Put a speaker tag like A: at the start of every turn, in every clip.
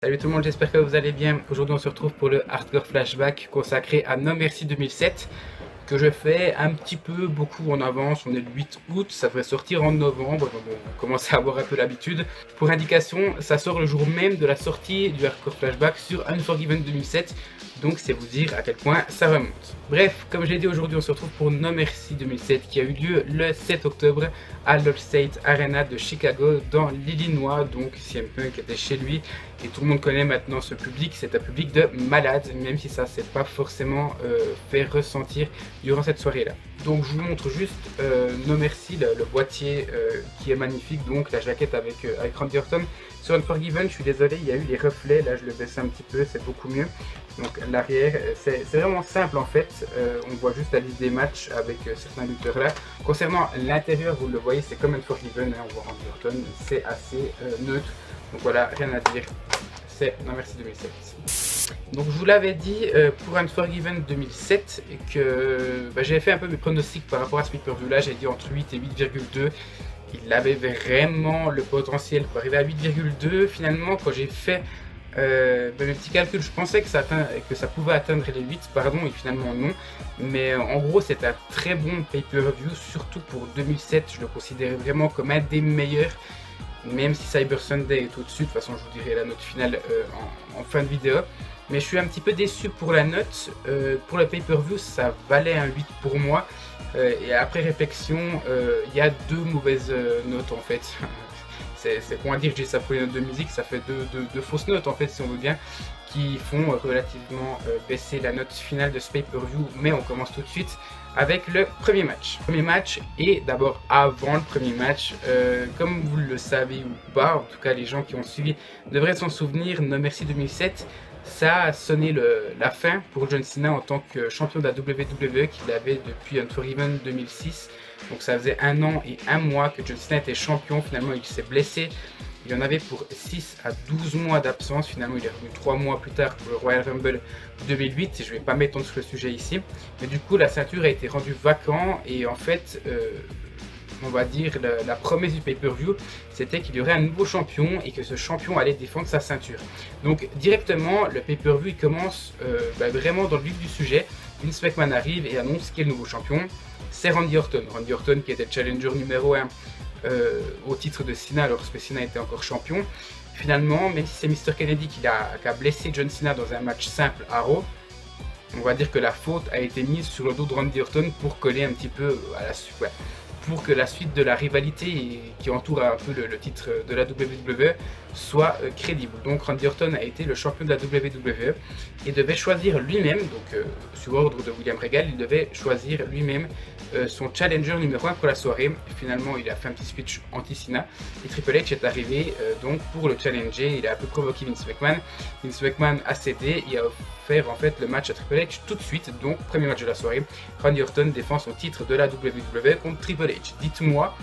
A: Salut tout le monde, j'espère que vous allez bien. Aujourd'hui on se retrouve pour le Hardcore Flashback consacré à No Mercy 2007 que je fais un petit peu beaucoup en avance. On est le 8 août, ça devrait sortir en novembre, donc on commence à avoir un peu l'habitude. Pour indication, ça sort le jour même de la sortie du Hardcore Flashback sur Unforgiven 2007, donc c'est vous dire à quel point ça remonte. Bref, comme je l'ai dit, aujourd'hui on se retrouve pour No Mercy 2007 qui a eu lieu le 7 octobre à l'Allstate Arena de Chicago dans l'Illinois. Donc CM Punk était chez lui et tout le monde connaît maintenant ce public. C'est un public de malades, même si ça s'est pas forcément fait ressentir durant cette soirée là. Donc je vous montre juste No Mercy, le boîtier qui est magnifique, donc la jaquette avec Randy Orton. Sur Unforgiven, je suis désolé, il y a eu les reflets, là je le baisse un petit peu, c'est beaucoup mieux. Donc l'arrière, c'est vraiment simple en fait, on voit juste la liste des matchs avec certains lutteurs là. Concernant l'intérieur, vous le voyez, c'est comme Unforgiven, hein, on voit Randy Orton, c'est assez neutre. Donc voilà, rien à dire, c'est No Mercy 2007. Donc je vous l'avais dit pour Unforgiven 2007 que j'avais fait un peu mes pronostics par rapport à ce pay-per-view là, j'ai dit entre 8 et 8,2. Il avait vraiment le potentiel pour arriver à 8,2. Finalement, quand j'ai fait mes petits calculs, je pensais que ça pouvait atteindre les 8, pardon, et finalement non. Mais en gros, c'est un très bon pay-per-view, surtout pour 2007. Je le considérais vraiment comme un des meilleurs. Même si Cyber Sunday est au-dessus, de toute façon je vous dirai la note finale en fin de vidéo. Mais je suis un petit peu déçu pour la note. Pour le pay-per-view, ça valait un 8 pour moi. Et après réflexion, il y a deux mauvaises notes en fait. C'est pour dire que j'ai ça pour les notes de musique, ça fait deux fausses notes en fait si on veut bien, qui font relativement baisser la note finale de ce pay-per-view. Mais on commence tout de suite avec le premier match. Premier match, et d'abord avant le premier match, comme vous le savez ou pas, en tout cas les gens qui ont suivi devraient s'en souvenir, No Mercy 2007, ça a sonné la fin pour John Cena en tant que champion de la WWE qu'il avait depuis Unforgiven 2006. Donc ça faisait 1 an et 1 mois que John Cena était champion. Finalement il s'est blessé. Il en avait pour 6 à 12 mois d'absence. Finalement, il est revenu 3 mois plus tard pour le Royal Rumble 2008. Et je ne vais pas m'étendre sur le sujet ici. Mais du coup, la ceinture a été rendue vacante. Et en fait, on va dire, la promesse du pay-per-view, c'était qu'il y aurait un nouveau champion et que ce champion allait défendre sa ceinture. Donc, directement, le pay-per-view, il commence vraiment dans le vif du sujet. Vince McMahon arrive et annonce qui est le nouveau champion. C'est Randy Orton. Randy Orton qui était le challenger numéro 1 au titre de Cena alors que Cena était encore champion. Finalement, même si c'est Mr. Kennedy qui a blessé John Cena dans un match simple à Raw, on va dire que la faute a été mise sur le dos de Randy Orton pour coller un petit peu à la suite, pour que la suite de la rivalité qui entoure un peu le titre de la WWE soit crédible. Donc Randy Orton a été le champion de la WWE et devait choisir lui-même, donc sur ordre de William Regal, il devait choisir lui-même son challenger numéro 1 pour la soirée. Finalement, il a fait un petit speech anti-Cena et Triple H est arrivé donc pour le challenger. Il a un peu provoqué Vince McMahon. Vince McMahon a cédé et a offert en fait le match à Triple H tout de suite. Donc, premier match de la soirée, Randy Orton défend son titre de la WWE contre Triple H. Dites-moi,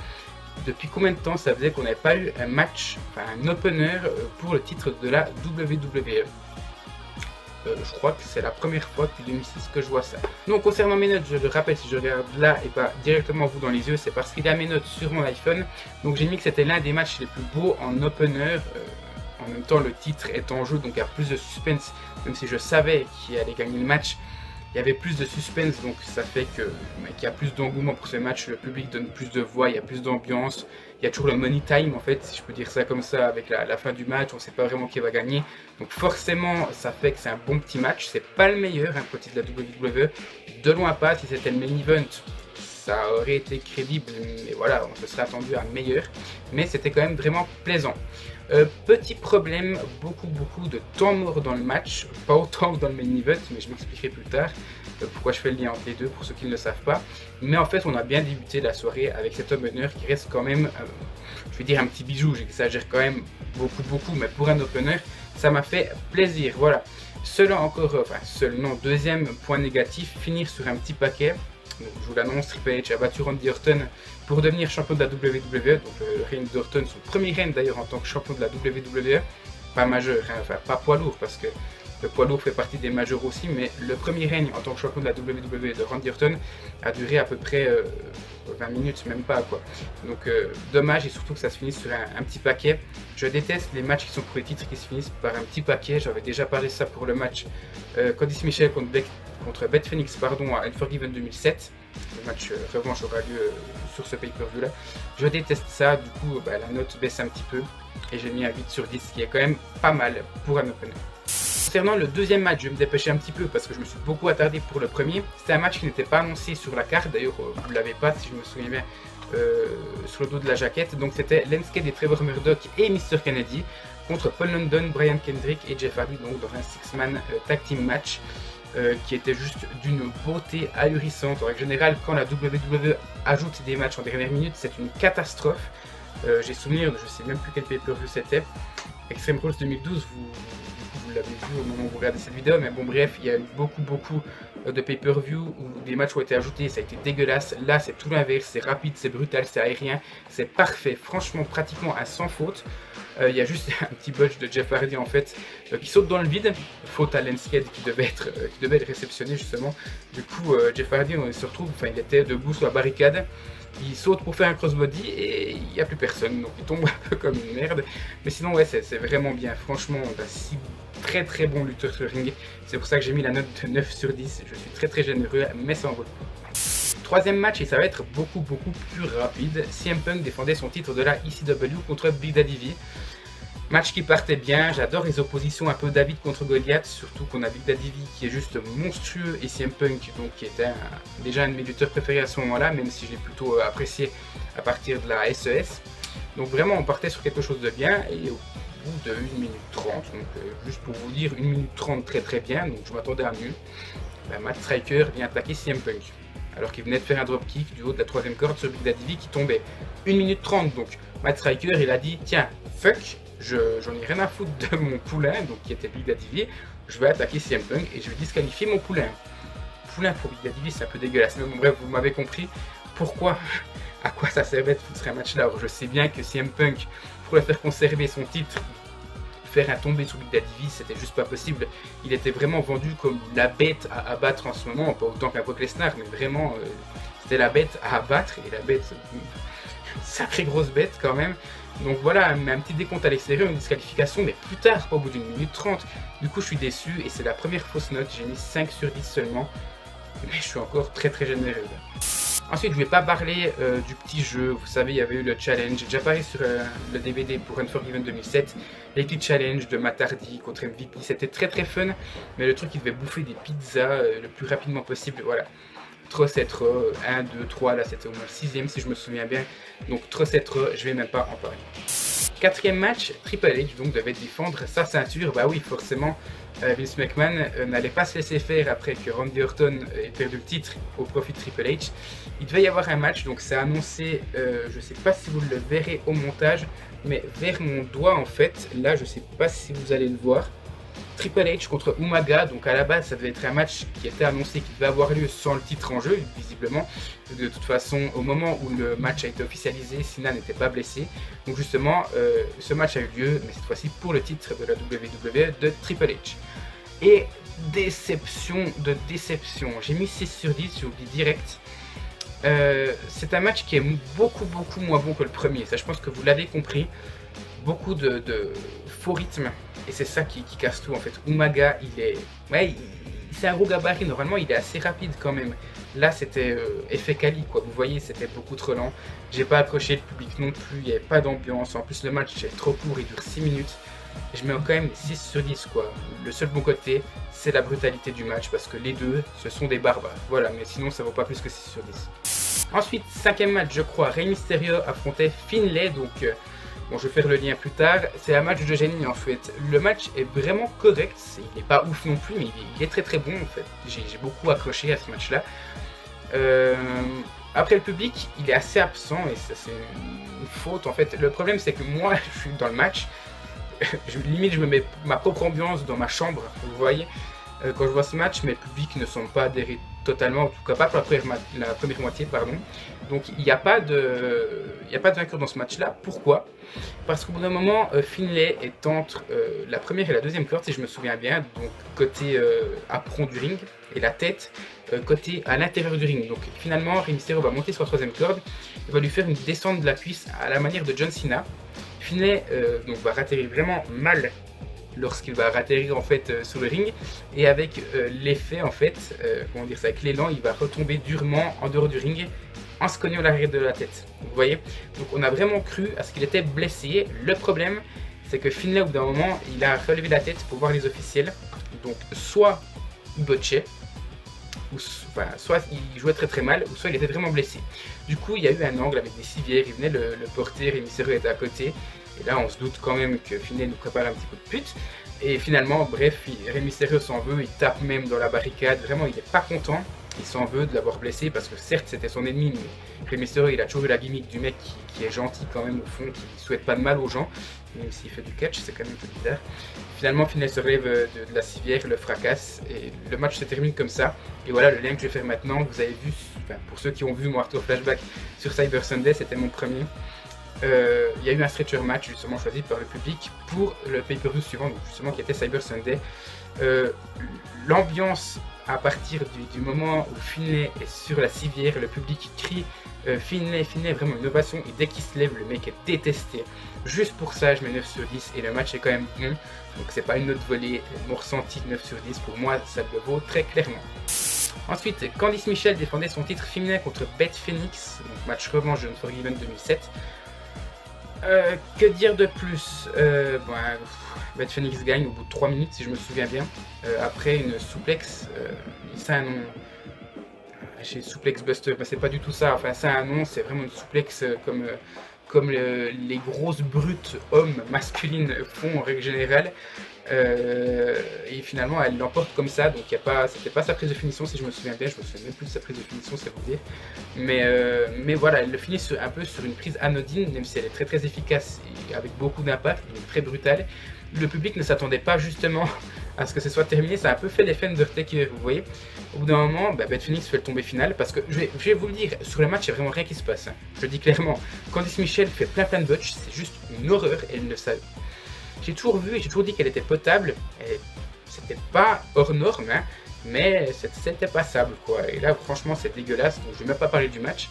A: depuis combien de temps ça faisait qu'on n'avait pas eu un match, enfin un opener pour le titre de la WWE? Je crois que c'est la première fois depuis 2006 que je vois ça. Donc concernant mes notes, je le rappelle, si je regarde là et pas directement vous dans les yeux, c'est parce qu'il y a mes notes sur mon iPhone. Donc j'ai mis que c'était l'un des matchs les plus beaux en opener. En même temps, le titre est en jeu, donc il y a plus de suspense, même si je savais qui allait gagner le match. Il y avait plus de suspense, donc ça fait qu'il y a plus d'engouement pour ce match, le public donne plus de voix, il y a plus d'ambiance, il y a toujours le money time en fait, si je peux dire ça comme ça, avec la fin du match, on ne sait pas vraiment qui va gagner. Donc forcément, ça fait que c'est un bon petit match, c'est pas le meilleur hein, côté de la WWE, de loin pas, si c'était le main event, ça aurait été crédible, mais voilà, on se serait attendu à meilleur, mais c'était quand même vraiment plaisant. Petit problème, beaucoup de temps mort dans le match, pas autant que dans le main event, mais je m'expliquerai plus tard pourquoi je fais le lien entre les deux pour ceux qui ne le savent pas. Mais en fait, on a bien débuté la soirée avec cet opener qui reste quand même, je vais dire un petit bijou, j'exagère quand même beaucoup, mais pour un opener, ça m'a fait plaisir, voilà. Deuxième point négatif, finir sur un petit paquet. Donc, je vous l'annonce, Triple H a battu Randy Orton pour devenir champion de la WWE. Donc le règne d'Orton, son premier règne d'ailleurs en tant que champion de la WWE, pas majeur, hein, enfin pas poids lourd parce que le poids lourd fait partie des majeurs aussi, mais le premier règne en tant que champion de la WWE de Randy Orton a duré à peu près 20 minutes, même pas quoi. Donc dommage, et surtout que ça se finisse sur un petit paquet. Je déteste les matchs qui sont pour les titres qui se finissent par un petit paquet. J'avais déjà parlé de ça pour le match Candice Michel contre Beth Phoenix pardon, à Unforgiven 2007. Le match revanche aura lieu sur ce pay-per-view là. Je déteste ça, du coup la note baisse un petit peu et j'ai mis un 8 sur 10, ce qui est quand même pas mal pour un opener. Concernant le deuxième match, je vais me dépêcher un petit peu parce que je me suis beaucoup attardé pour le premier. C'était un match qui n'était pas annoncé sur la carte, d'ailleurs vous ne l'avez pas si je me souviens bien sur le dos de la jaquette. Donc c'était Lensked et Trevor Murdoch et Mr. Kennedy contre Paul London, Brian Kendrick et Jeff Hardy, donc dans un 6-man tag team match. Qui était juste d'une beauté ahurissante. En règle générale, quand la WWE ajoute des matchs en dernière minute, c'est une catastrophe. J'ai souvenir, je sais même plus quel pay-per-view c'était, Extreme Rules 2012, vous l'avez vu au moment où vous regardez cette vidéo, mais bon bref, il y a eu beaucoup de pay-per-view où des matchs ont été ajoutés, ça a été dégueulasse. Là c'est tout l'inverse, c'est rapide, c'est brutal, c'est aérien, c'est parfait, franchement pratiquement à sans faute. Il y a juste un petit botch de Jeff Hardy en fait qui saute dans le vide, faute à Lensked qui devait être réceptionné justement. Du coup Jeff Hardy on se retrouve, enfin il était debout sur la barricade, il saute pour faire un crossbody et il n'y a plus personne, donc il tombe un peu comme une merde. Mais sinon ouais c'est vraiment bien, franchement on a 6 très bons lutteurs sur le ring, c'est pour ça que j'ai mis la note de 9 sur 10, je suis très généreux mais ça en vaut le coup. Troisième match et ça va être beaucoup plus rapide. CM Punk défendait son titre de la ECW contre Big Daddy V. Match qui partait bien, j'adore les oppositions un peu David contre Goliath, surtout qu'on a Big Daddy V qui est juste monstrueux et CM Punk donc qui était déjà un de mes lutteurs préférés à ce moment-là, même si je l'ai plutôt apprécié à partir de la SES. Donc vraiment on partait sur quelque chose de bien et au bout de 1 minute 30, donc juste pour vous dire 1 minute 30 très bien, donc je m'attendais à mieux. Matt Striker vient attaquer CM Punk alors qu'il venait de faire un dropkick du haut de la 3ème corde sur Big Daddy V qui tombait. 1 minute 30 donc Matt Striker il a dit tiens fuck, j'en ai rien à foutre de mon poulain, donc qui était Big Daddy V, je vais attaquer CM Punk et je vais disqualifier mon poulain. Poulain pour Big Daddy V c'est un peu dégueulasse, mais bon bref vous m'avez compris pourquoi, à quoi ça servait de foutre un match là. Alors je sais bien que CM Punk, pour le faire conserver son titre, faire un tombé sur Big Daddy V, c'était juste pas possible. Il était vraiment vendu comme la bête à abattre en ce moment, pas autant qu'un Brock Lesnar, mais vraiment c'était la bête à abattre, et la bête, sacrée grosse bête quand même. Donc voilà, un petit décompte à l'extérieur, une disqualification, mais plus tard, pas au bout d'une minute 30. Du coup je suis déçu et c'est la première fausse note, j'ai mis 5 sur 10 seulement, mais je suis encore très généreux. Ensuite, je ne vais pas parler du petit jeu. Vous savez, il y avait eu le challenge. J'ai déjà parlé sur le DVD pour Unforgiven 2007. Les petits challenges de Matt Hardy contre MVP. C'était très fun. Mais le truc, il devait bouffer des pizzas le plus rapidement possible. Voilà. 1, 2, 3. Là, c'était au moins le 6ème si je me souviens bien. Donc, je vais même pas en parler. 4ème match, Triple H donc devait défendre sa ceinture. Bah oui, forcément, Vince McMahon n'allait pas se laisser faire après que Randy Orton ait perdu le titre au profit de Triple H. Il devait y avoir un match, donc c'est annoncé, je sais pas si vous le verrez au montage, mais vers mon doigt en fait, là je sais pas si vous allez le voir. Triple H contre Umaga, donc à la base ça devait être un match qui était annoncé qui devait avoir lieu sans le titre en jeu, visiblement. De toute façon, au moment où le match a été officialisé, Cena n'était pas blessé. Donc justement, ce match a eu lieu, mais cette fois-ci pour le titre de la WWE de Triple H. Et déception de déception, j'ai mis 6 sur 10, je vous le dis direct. C'est un match qui est beaucoup moins bon que le premier, ça je pense que vous l'avez compris. Beaucoup de faux rythme et c'est ça qui casse tout en fait. Umaga c'est un gros gabarit, normalement il est assez rapide quand même. Là c'était effet Cali quoi, vous voyez c'était beaucoup trop lent. J'ai pas accroché, le public non plus, il n'y avait pas d'ambiance, en plus le match est trop court, il dure 6 minutes. Je mets quand même 6 sur 10 quoi. Le seul bon côté c'est la brutalité du match parce que les deux ce sont des barbares. Voilà, mais sinon ça vaut pas plus que 6 sur 10. Ensuite 5ème match je crois, Rey Mysterio affrontait Finlay donc... Bon, je vais faire le lien plus tard. C'est un match de génie en fait. Le match est vraiment correct. Il n'est pas ouf non plus, mais il est très bon en fait. J'ai beaucoup accroché à ce match-là. Après le public, il est assez absent et ça c'est une faute en fait. Le problème c'est que moi, je suis dans le match. Limite, je me mets ma propre ambiance dans ma chambre. Vous voyez, quand je vois ce match, mes publics ne sont pas adhérés totalement, en tout cas pas pour la première moitié, pardon. Donc il n'y a pas de vainqueur dans ce match-là. Pourquoi? Parce qu'au bout d'un moment, Finlay est entre la première et la deuxième corde, si je me souviens bien, donc côté apron du ring, et la tête côté à l'intérieur du ring. Donc finalement, Rey Mysterio va monter sur la troisième corde, il va lui faire une descente de la cuisse à la manière de John Cena. Finlay donc va ratterrir vraiment mal lorsqu'il va ratterrir en fait sur le ring, et avec l'effet en fait, comment dire ça, avec l'élan, il va retomber durement en dehors du ring en se cognant l'arrière de la tête. Vous voyez, donc on a vraiment cru à ce qu'il était blessé. Le problème, c'est que Finlay, au bout d'un moment, il a relevé la tête pour voir les officiels. Donc soit il botchait, ou soit il jouait très très mal, ou soit il était vraiment blessé. Du coup, il y a eu un angle avec des civières, il venait le porter, Rey Mysterio était à côté. Et là, on se doute quand même que Finlay nous prépare un petit coup de pute. Et finalement, bref, Rey Mysterio s'en veut, il tape même dans la barricade. Vraiment, il n'est pas content. Il s'en veut de l'avoir blessé parce que certes, c'était son ennemi, mais Rey Mysterio, il a toujours eu la gimmick du mec qui est gentil quand même au fond, qui souhaite pas de mal aux gens. Même s'il fait du catch, c'est quand même un peu bizarre. Finalement, Finlay se relève de la civière, le fracasse, et le match se termine comme ça. Et voilà le lien que je vais faire maintenant. Vous avez vu, enfin, pour ceux qui ont vu mon Arthur Flashback sur Cyber Sunday, c'était mon premier. Il y a eu un stretcher match justement choisi par le public pour le pay-per-view suivant, donc justement qui était Cyber Sunday. L'ambiance à partir du moment où Finlay est sur la civière, le public crie Finlay, Finlay, vraiment une ovation, et dès qu'il se lève, le mec est détesté. Juste pour ça, je mets 9 sur 10 et le match est quand même bon, donc c'est pas une note volée. Mon ressenti 9 sur 10, pour moi ça le vaut très clairement. Ensuite, Candice Michelle défendait son titre féminin contre Beth Phoenix, donc match revanche de Unforgiven 2007. Que dire de plus, Beth Phoenix gagne au bout de 3 minutes si je me souviens bien, après une souplex, c'est un nom, chez Suplex Buster, c'est pas du tout ça, enfin c'est un nom, c'est vraiment une souplex comme les grosses brutes hommes masculines font en règle générale. Et finalement elle l'emporte comme ça, donc c'était pas sa prise de finition si je me souviens bien, je me souviens même plus de sa prise de finition, c'est vous dire. Mais voilà, elle le finit un peu sur une prise anodine, même si elle est très très efficace et avec beaucoup d'impact, elle est très brutale. Le public ne s'attendait pas justement à ce que ce soit terminé, ça a un peu fait l'effet Undertaker, vous voyez. Au bout d'un moment, Beth Phoenix fait le tombé final, parce que je vais vous le dire, sur le match il n'y a vraiment rien qui se passe, hein. Je le dis clairement, Candice Michelle fait plein de botches, c'est juste une horreur, elle ne savait. J'ai toujours vu et j'ai toujours dit qu'elle était potable, c'était pas hors norme, hein, mais c'était passable quoi. Et là franchement c'est dégueulasse, donc je vais même pas parler du match.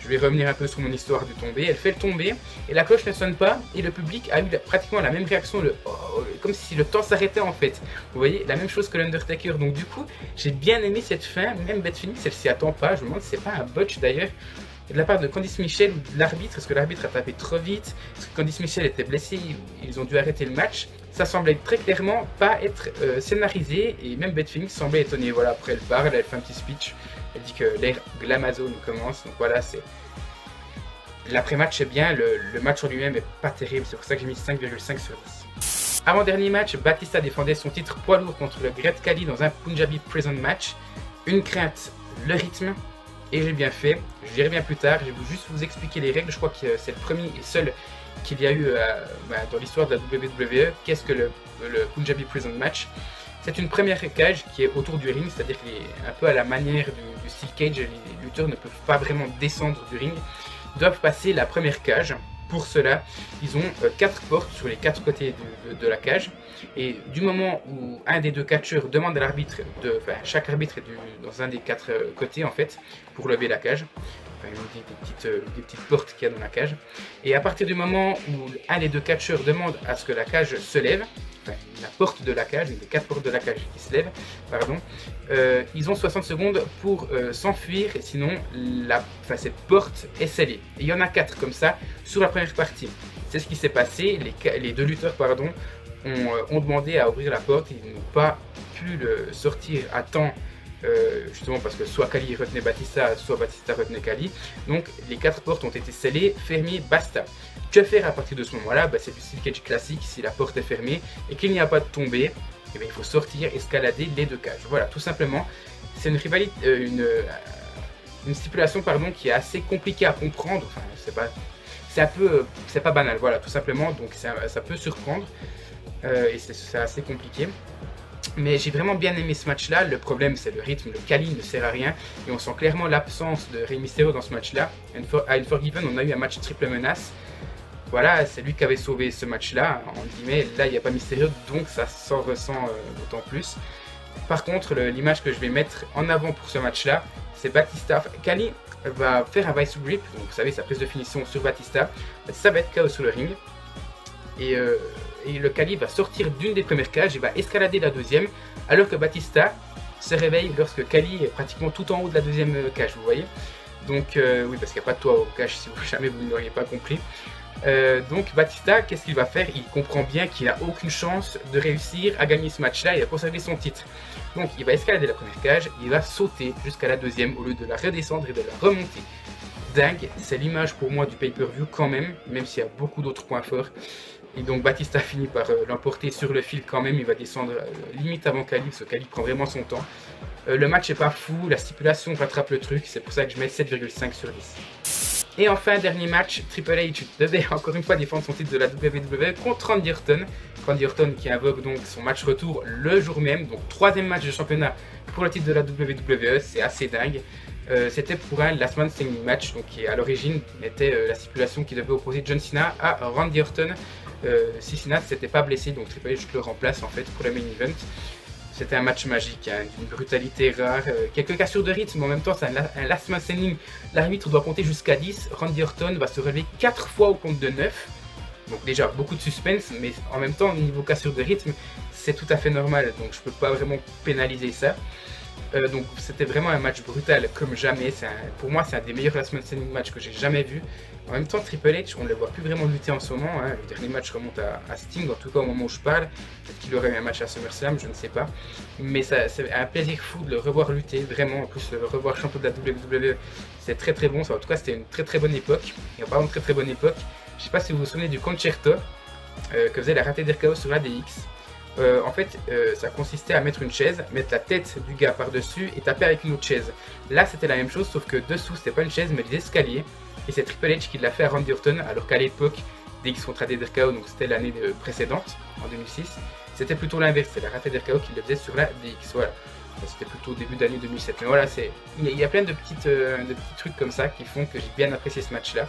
A: Je vais revenir un peu sur mon histoire du tombé. Elle fait le tombé et la cloche ne sonne pas et le public a eu pratiquement la même réaction, comme si le temps s'arrêtait en fait. Vous voyez, la même chose que l'Undertaker. Donc du coup j'ai bien aimé cette fin, même Beth Phoenix elle s'y attend pas. Je me demande si c'est pas un botch d'ailleurs de la part de Candice Michelle ou de l'arbitre. Est-ce que l'arbitre a tapé trop vite? Est-ce que Candice Michelle était blessée? Ils ont dû arrêter le match. Ça semblait très clairement pas être scénarisé et même Beth Phoenix semblait étonnée. Voilà, après elle parle, elle fait un petit speech. Elle dit que l'ère Glamazone commence. Donc voilà, c'est l'après-match est bien, le match en lui-même est pas terrible. C'est pour ça que j'ai mis 5,5 sur 10. Avant-dernier match, Batista défendait son titre poids lourd contre le Great Khali dans un Punjabi Prison match. Une crainte, le rythme. Et j'ai bien fait, j'y reviens plus tard, je vais juste vous expliquer les règles. Je crois que c'est le premier et seul qu'il y a eu dans l'histoire de la WWE. Qu'est-ce que le Punjabi Prison Match? C'est une première cage qui est autour du ring, c'est-à-dire qu'il est un peu à la manière du steel cage. Les lutteurs ne peuvent pas vraiment descendre du ring, ils doivent passer la première cage. Pour cela, ils ont 4 portes sur les 4 côtés de la cage. Et du moment où un des deux catcheurs demande à l'arbitre, chaque arbitre est dans un des 4 côtés en fait, pour lever la cage. Enfin, des petites portes qu'il y a dans la cage. Et à partir du moment où un des deux catcheurs demande à ce que la cage se lève, la porte de la cage, une des 4 portes de la cage qui se lève, pardon, ils ont 60 secondes pour s'enfuir, et sinon cette porte est scellée. Et il y en a 4 comme ça sur la première partie. C'est ce qui s'est passé, les deux lutteurs pardon, ont demandé à ouvrir la porte, ils n'ont pas pu le sortir à temps. Justement parce que soit Khali retenait Batista, soit Batista retenait Khali. Donc les 4 portes ont été scellées, fermées, basta. Que faire à partir de ce moment-là? C'est du steel cage classique. Si la porte est fermée et qu'il n'y a pas de tombée, il faut sortir, escalader les deux cages. Voilà, tout simplement. C'est une rivalité, une stipulation pardon, qui est assez compliquée à comprendre. Enfin, c'est pas banal. Voilà, tout simplement. Donc ça peut surprendre et c'est assez compliqué. Mais j'ai vraiment bien aimé ce match-là. Le problème, c'est le rythme. Le Khali ne sert à rien. Et on sent clairement l'absence de Rey Mysterio dans ce match-là. À Unforgiven, on a eu un match triple menace. Voilà, c'est lui qui avait sauvé ce match-là. En guillemets, là, il n'y a pas Mysterio, donc ça s'en ressent d'autant plus. Par contre, l'image que je vais mettre en avant pour ce match-là, c'est Batista. Khali va faire un vice grip, donc vous savez, sa prise de finition sur Batista. Ça va être KO sur le ring. Et le Khali va sortir d'une des premières cages et va escalader la deuxième, alors que Batista se réveille lorsque Khali est pratiquement tout en haut de la deuxième cage, vous voyez. Donc oui, parce qu'il n'y a pas de toit aux cages, si jamais vous n'auriez pas compris. Donc Batista, qu'est-ce qu'il va faire? Il comprend bien qu'il n'a aucune chance de réussir à gagner ce match-là et à conserver son titre. Donc il va escalader la première cage, il va sauter jusqu'à la deuxième au lieu de la redescendre et de la remonter. Dingue, c'est l'image pour moi du pay-per-view quand même s'il y a beaucoup d'autres points forts. Et donc Batista finit par l'emporter sur le fil quand même, il va descendre limite avant Khali, parce que Khali prend vraiment son temps. Le match est pas fou, la stipulation rattrape le truc, c'est pour ça que je mets 7,5 sur 10. Et enfin, dernier match, Triple H devait encore une fois défendre son titre de la WWE contre Randy Orton. Randy Orton qui invoque donc son match retour le jour même, donc troisième match de championnat pour le titre de la WWE, c'est assez dingue. C'était pour un Last Man Standing match, donc qui à l'origine était la stipulation qui devait opposer John Cena à Randy Orton. Si Cena ne s'était pas blessé, donc Triple H le remplace en fait pour le main event. C'était un match magique, hein, d'une brutalité rare, quelques cassures de rythme, mais en même temps c'est un last man standing. L'arbitre doit compter jusqu'à 10, Randy Orton va se relever 4 fois au compte de 9. Donc déjà beaucoup de suspense, mais en même temps au niveau cassure de rythme, c'est tout à fait normal, donc je peux pas vraiment pénaliser ça. Donc c'était vraiment un match brutal comme jamais, pour moi c'est un des meilleurs last man standing match que j'ai jamais vu. En même temps Triple H, on ne le voit plus vraiment lutter en ce moment, hein. Le dernier match remonte à Sting, en tout cas au moment où je parle. Peut-être qu'il aurait eu un match à SummerSlam, je ne sais pas. Mais c'est un plaisir fou de le revoir lutter, vraiment. En plus, le revoir champion de la WWE, c'est très très bon. En tout cas, c'était une très très bonne époque. Et en parlant de très très bonne époque, je ne sais pas si vous vous souvenez du concerto que faisait la Raté d'RKO sur ADX. En fait, ça consistait à mettre une chaise, mettre la tête du gars par-dessus et taper avec une autre chaise. Là, c'était la même chose, sauf que dessous, c'était pas une chaise, mais des escaliers. Et c'est Triple H qui l'a fait à Randy Orton, alors qu'à l'époque, DX contre ADRKO, donc c'était l'année précédente, en 2006, c'était plutôt l'inverse, c'est la Raté d'RKO qui le faisait sur la DX, voilà. C'était plutôt au début d'année 2007. Mais voilà, il y a plein de petits trucs comme ça qui font que j'ai bien apprécié ce match-là.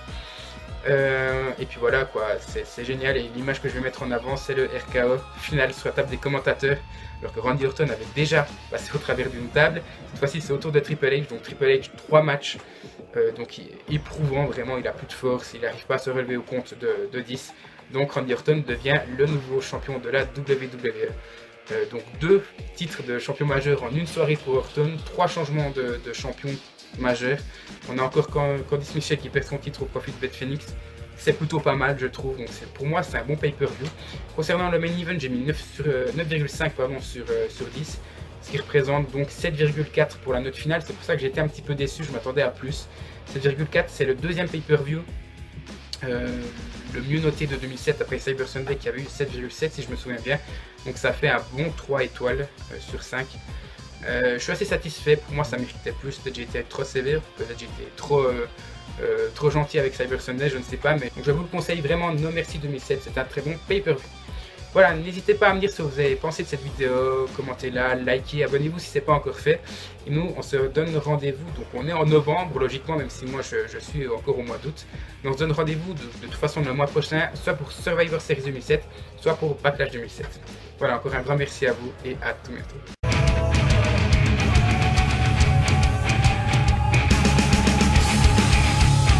A: Et puis voilà quoi, c'est génial, et l'image que je vais mettre en avant c'est le RKO final sur la table des commentateurs, alors que Randy Orton avait déjà passé au travers d'une table. Cette fois-ci c'est au tour de Triple H, donc Triple H 3 matchs, donc éprouvant vraiment, il a plus de force, il n'arrive pas à se relever au compte de 10, donc Randy Orton devient le nouveau champion de la WWE. Donc 2 titres de champion majeur en une soirée pour Orton, 3 changements de champion majeur. On a encore Candice Michelle qui perd son titre au profit de Beth Phoenix. C'est plutôt pas mal je trouve, donc pour moi c'est un bon pay-per-view. Concernant le main event, j'ai mis 9,5 sur 10, ce qui représente donc 7,4 pour la note finale. C'est pour ça que j'étais un petit peu déçu, je m'attendais à plus. 7,4 c'est le deuxième pay-per-view le mieux noté de 2007 après Cyber Sunday qui avait eu 7,7 si je me souviens bien. Donc ça fait un bon 3 étoiles sur 5. Je suis assez satisfait, pour moi ça méritait plus, peut-être j'ai été trop sévère, peut-être j'ai été trop gentil avec Cyber Sunday, je ne sais pas, mais donc je vous le conseille vraiment, No Mercy 2007, c'est un très bon pay-per-view. Voilà, n'hésitez pas à me dire ce que vous avez pensé de cette vidéo, commentez-la, likez, abonnez-vous si ce n'est pas encore fait. Et nous, on se donne rendez-vous, donc on est en novembre, logiquement, même si moi je suis encore au mois d'août. Mais on se donne rendez-vous de toute façon le mois prochain, soit pour Survivor Series 2007, soit pour Backlash 2007. Voilà, encore un grand merci à vous et à tout bientôt.